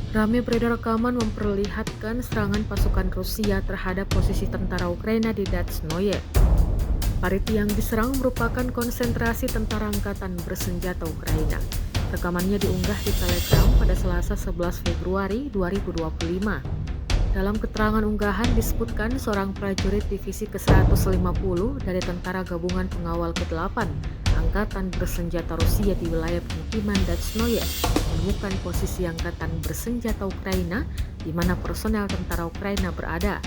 Rame beredar rekaman memperlihatkan serangan pasukan Rusia terhadap posisi tentara Ukraina di Dazhnoye. Parit yang diserang merupakan konsentrasi tentara angkatan bersenjata Ukraina. Rekamannya diunggah di Telegram pada Selasa 11 Februari 2025. Dalam keterangan unggahan disebutkan seorang prajurit divisi ke-150 dari Tentara Gabungan Pengawal ke-8 Angkatan Bersenjata Rusia di wilayah pemukiman Dazhnoye menemukan posisi angkatan bersenjata Ukraina di mana personel tentara Ukraina berada.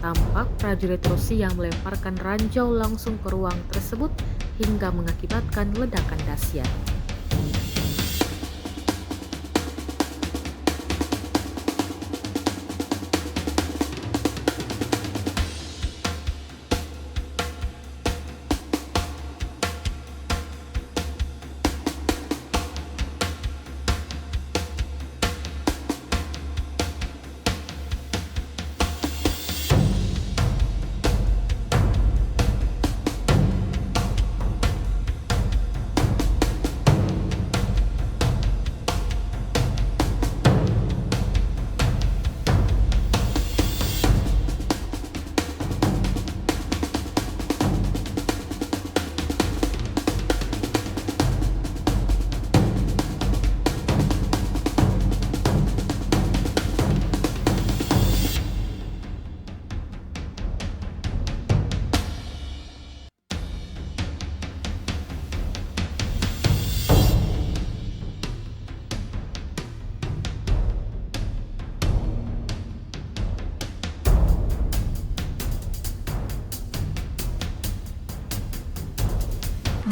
Tampak prajurit Rusia yang melemparkan ranjau langsung ke ruang tersebut hingga mengakibatkan ledakan dahsyat.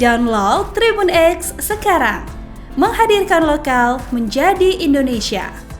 Download Tribun X sekarang, menghadirkan lokal menjadi Indonesia.